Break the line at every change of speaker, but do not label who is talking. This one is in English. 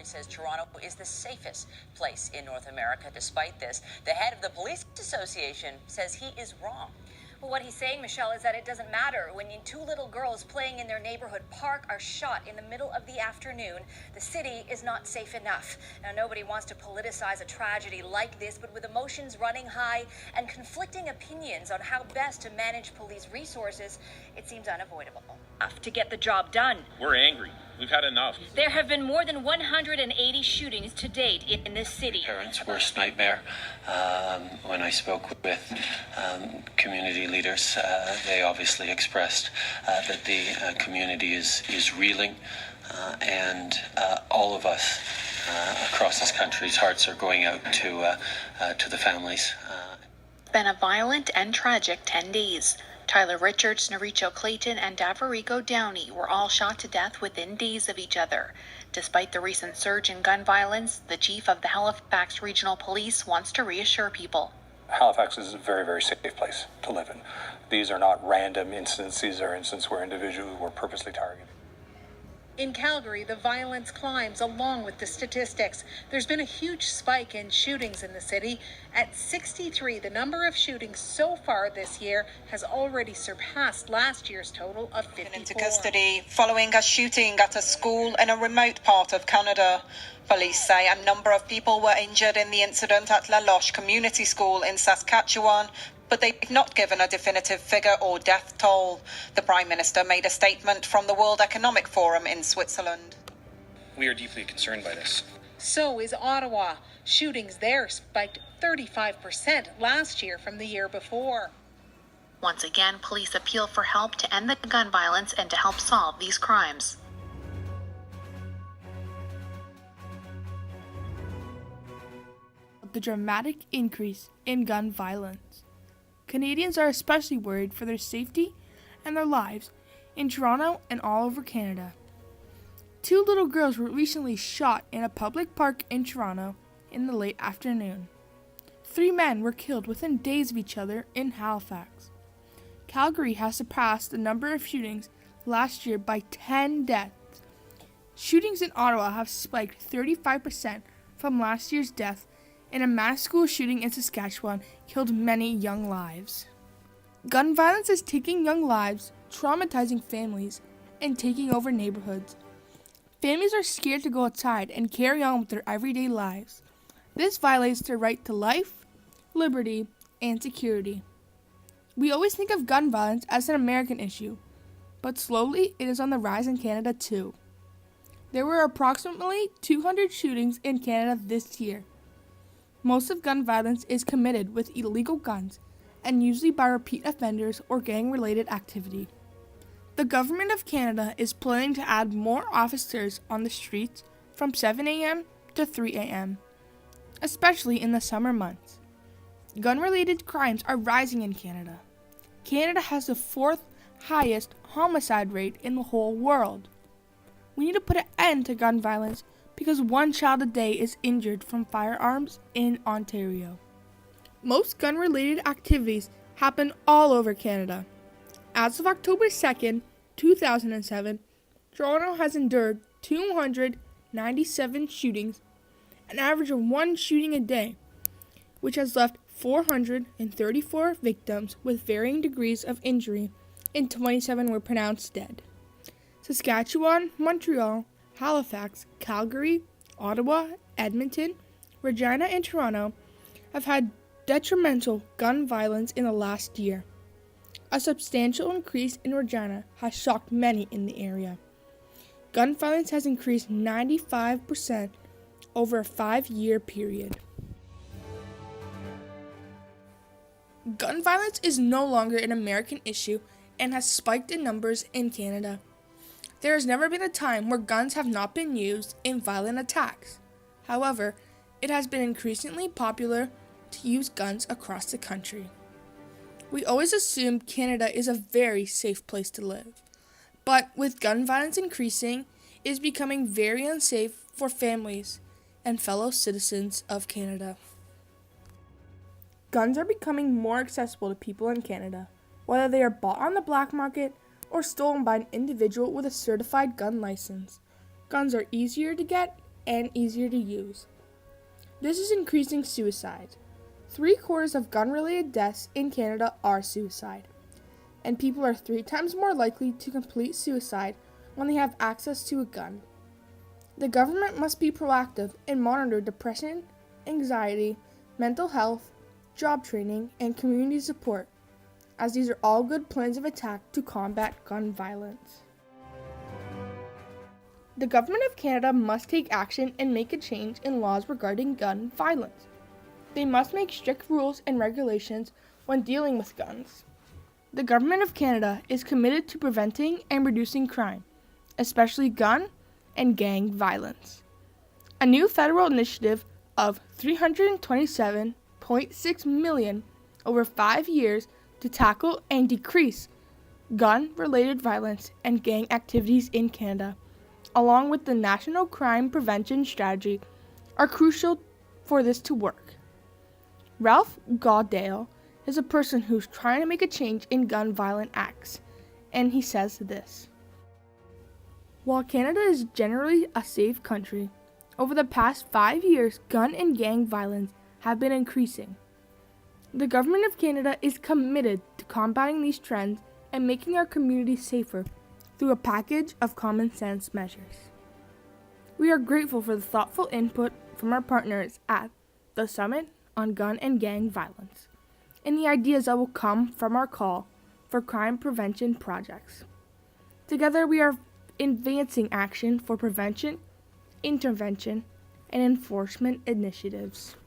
says Toronto is the safest place in North America. Despite this, the head of the Police Association says he is wrong.
Well, what he's saying, Michelle, is that it doesn't matter. When two little girls playing in their neighborhood park are shot in the middle of the afternoon, the city is not safe enough. Now, nobody wants to politicize a tragedy like this, but with emotions running high and conflicting opinions on how best to manage police resources, it seems unavoidable. To get the job done.
We're angry. We've had enough.
There have been more than 180 shootings to date in this city.
Parents' worst nightmare. When I spoke with community leaders, they obviously expressed that the community is reeling, and all of us across this country's hearts are going out to the families.
Been a violent and tragic 10 days. Tyler Richards, Naricho Clayton, and Daverico Downey were all shot to death within days of each other. Despite the recent surge in gun violence, the chief of the Halifax Regional Police wants to reassure people.
Halifax is a very, very safe place to live in. These are not random incidents. These are instances where individuals were purposely targeted.
In Calgary, the violence climbs along with the statistics. There's been a huge spike in shootings in the city. At 63, the number of shootings so far this year has already surpassed last year's total of 54.
Into custody following a shooting at a school in a remote part of Canada. Police say a number of people were injured in the incident at La Loche Community School in Saskatchewan, but they've not given a definitive figure or death toll. The Prime Minister made a statement from the World Economic Forum in Switzerland.
We are deeply concerned by this.
So is Ottawa. Shootings there spiked 35% last year from the year before.
Once again, police appeal for help to end the gun violence and to help solve these crimes.
The dramatic increase in gun violence. Canadians are especially worried for their safety and their lives in Toronto and all over Canada. 2 little girls were recently shot in a public park in Toronto in the late afternoon. 3 men were killed within days of each other in Halifax. Calgary has surpassed the number of shootings last year by 10 deaths. Shootings in Ottawa have spiked 35% from last year's death, and a mass school shooting in Saskatchewan killed many young lives. Gun violence is taking young lives, traumatizing families, and taking over neighborhoods. Families are scared to go outside and carry on with their everyday lives. This violates their right to life, liberty, and security. We always think of gun violence as an American issue, but slowly it is on the rise in Canada too. There were approximately 200 shootings in Canada this year. Most of gun violence is committed with illegal guns and usually by repeat offenders or gang-related activity. The Government of Canada is planning to add more officers on the streets from 7 a.m. to 3 a.m., especially in the summer months. Gun-related crimes are rising in Canada. Canada has the 4th highest homicide rate in the whole world. We need to put an end to gun violence because 1 child a day is injured from firearms in Ontario. Most gun-related activities happen all over Canada. As of October 2nd, 2007, Toronto has endured 297 shootings, an average of 1 shooting a day, which has left 434 victims with varying degrees of injury, and 27 were pronounced dead. Saskatchewan, Montreal, Halifax, Calgary, Ottawa, Edmonton, Regina, and Toronto have had detrimental gun violence in the last year. A substantial increase in Regina has shocked many in the area. Gun violence has increased 95% over a 5-year period. Gun violence is no longer an American issue and has spiked in numbers in Canada. There has never been a time where guns have not been used in violent attacks. However, it has been increasingly popular to use guns across the country. We always assumed Canada is a very safe place to live, but with gun violence increasing, it is becoming very unsafe for families and fellow citizens of Canada. Guns are becoming more accessible to people in Canada, whether they are bought on the black market or stolen by an individual with a certified gun license. Guns are easier to get and easier to use. This is increasing suicide. 3/4 of gun-related deaths in Canada are suicide, and people are 3 times more likely to complete suicide when they have access to a gun. The government must be proactive and monitor depression, anxiety, mental health, job training, and community support, as these are all good plans of attack to combat gun violence. The Government of Canada must take action and make a change in laws regarding gun violence. They must make strict rules and regulations when dealing with guns. The Government of Canada is committed to preventing and reducing crime, especially gun and gang violence. A new federal initiative of $327.6 million over 5 years to tackle and decrease gun-related violence and gang activities in Canada, along with the National Crime Prevention Strategy, are crucial for this to work. Ralph Goddale is a person who's trying to make a change in gun violent acts, and he says this: "While Canada is generally a safe country, over the past 5 years, gun and gang violence have been increasing. The Government of Canada is committed to combating these trends and making our communities safer through a package of common sense measures. We are grateful for the thoughtful input from our partners at the Summit on Gun and Gang Violence and the ideas that will come from our call for crime prevention projects. Together, we are advancing action for prevention, intervention, and enforcement initiatives."